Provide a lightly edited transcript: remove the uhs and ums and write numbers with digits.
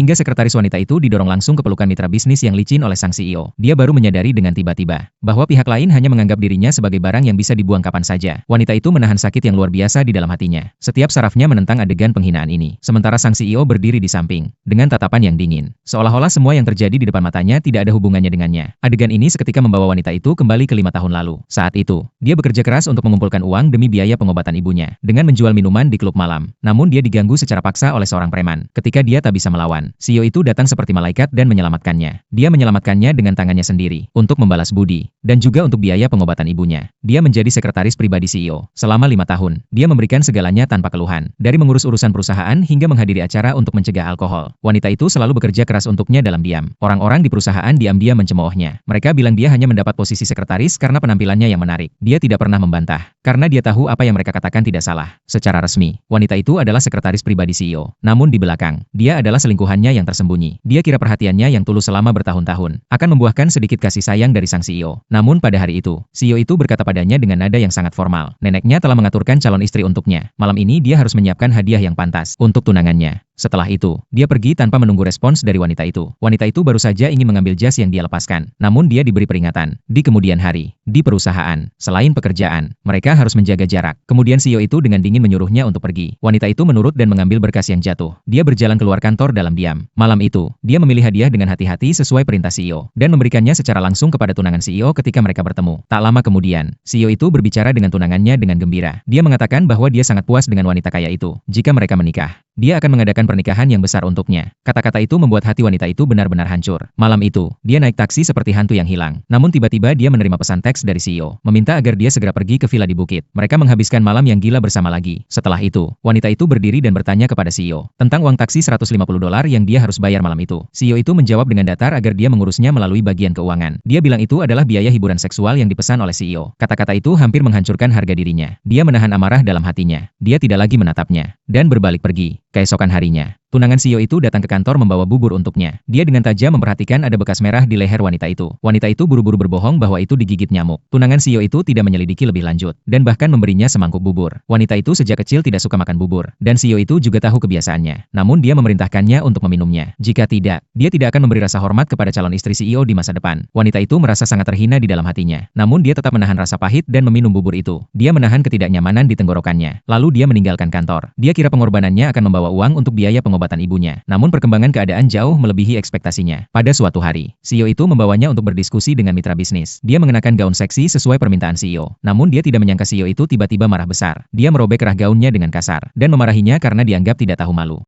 Hingga sekretaris wanita itu didorong langsung ke pelukan mitra bisnis yang licin oleh sang CEO. Dia baru menyadari dengan tiba-tiba bahwa pihak lain hanya menganggap dirinya sebagai barang yang bisa dibuang kapan saja. Wanita itu menahan sakit yang luar biasa di dalam hatinya. Setiap sarafnya menentang adegan penghinaan ini. Sementara sang CEO berdiri di samping dengan tatapan yang dingin. Seolah-olah semua yang terjadi di depan matanya tidak ada hubungannya dengannya. Adegan ini seketika membawa wanita itu kembali ke 5 tahun lalu. Saat itu, dia bekerja keras untuk mengumpulkan uang demi biaya pengobatan ibunya dengan menjual minuman di klub malam. Namun dia diganggu secara paksa oleh seorang preman. Ketika dia tak bisa melawan, CEO itu datang seperti malaikat dan menyelamatkannya. Dia menyelamatkannya dengan tangannya sendiri untuk membalas budi dan juga untuk biaya pengobatan ibunya. Dia menjadi sekretaris pribadi CEO selama 5 tahun. Dia memberikan segalanya tanpa keluhan, dari mengurus urusan perusahaan hingga menghadiri acara untuk mencegah alkohol. Wanita itu selalu bekerja keras untuknya dalam diam. Orang-orang di perusahaan diam-diam mencemoohnya. Mereka bilang dia hanya mendapat posisi sekretaris karena penampilannya yang menarik. Dia tidak pernah membantah, karena dia tahu apa yang mereka katakan tidak salah. Secara resmi, wanita itu adalah sekretaris pribadi CEO. Namun di belakang, dia adalah selingkuhannya yang tersembunyi. Dia kira perhatiannya yang tulus selama bertahun-tahun akan membuahkan sedikit kasih sayang dari sang CEO. Namun pada hari itu, CEO itu berkata padanya dengan nada yang sangat formal. Neneknya telah mengaturkan calon istri untuknya. Malam ini dia harus menyiapkan hadiah yang pantas untuk tunangannya. Setelah itu, dia pergi tanpa menunggu respons dari wanita itu. Wanita itu baru saja ingin mengambil jas yang dia lepaskan. Namun dia diberi peringatan. Di kemudian hari, di perusahaan, selain pekerjaan, mereka harus menjaga jarak. Kemudian CEO itu dengan dingin menyuruhnya untuk pergi. Wanita itu menurut dan mengambil berkas yang jatuh. Dia berjalan keluar kantor dalam diam. Malam itu, dia memilih hadiah dengan hati-hati sesuai perintah CEO. Dan memberikannya secara langsung kepada tunangan CEO ketika mereka bertemu. Tak lama kemudian, CEO itu berbicara dengan tunangannya dengan gembira. Dia mengatakan bahwa dia sangat puas dengan wanita kaya itu. Jika mereka menikah, dia akan mengadakan pernikahan yang besar untuknya. Kata-kata itu membuat hati wanita itu benar-benar hancur. Malam itu, dia naik taksi seperti hantu yang hilang. Namun tiba-tiba dia menerima pesan teks dari CEO, meminta agar dia segera pergi ke villa di bukit. Mereka menghabiskan malam yang gila bersama lagi. Setelah itu, wanita itu berdiri dan bertanya kepada CEO tentang uang taksi $150 yang dia harus bayar malam itu. CEO itu menjawab dengan datar agar dia mengurusnya melalui bagian keuangan. Dia bilang itu adalah biaya hiburan seksual yang dipesan oleh CEO. Kata-kata itu hampir menghancurkan harga dirinya. Dia menahan amarah dalam hatinya. Dia tidak lagi menatapnya dan berbalik pergi. Keesokan harinya, tunangan CEO itu datang ke kantor membawa bubur untuknya. Dia dengan tajam memperhatikan ada bekas merah di leher wanita itu. Wanita itu buru-buru berbohong bahwa itu digigit nyamuk. Tunangan CEO itu tidak menyelidiki lebih lanjut, dan bahkan memberinya semangkuk bubur. Wanita itu sejak kecil tidak suka makan bubur, dan CEO itu juga tahu kebiasaannya. Namun dia memerintahkannya untuk meminumnya. Jika tidak, dia tidak akan memberi rasa hormat kepada calon istri CEO di masa depan. Wanita itu merasa sangat terhina di dalam hatinya. Namun dia tetap menahan rasa pahit dan meminum bubur itu. Dia menahan ketidaknyamanan di tenggorokannya. Lalu dia meninggalkan kantor. Dia kira pengorbanannya akan membawa uang untuk biaya pengobatan ibunya. Namun perkembangan keadaan jauh melebihi ekspektasinya. Pada suatu hari, CEO itu membawanya untuk berdiskusi dengan mitra bisnis. Dia mengenakan gaun seksi sesuai permintaan CEO. Namun dia tidak menyangka CEO itu tiba-tiba marah besar. Dia merobek kerah gaunnya dengan kasar dan memarahinya karena dianggap tidak tahu malu.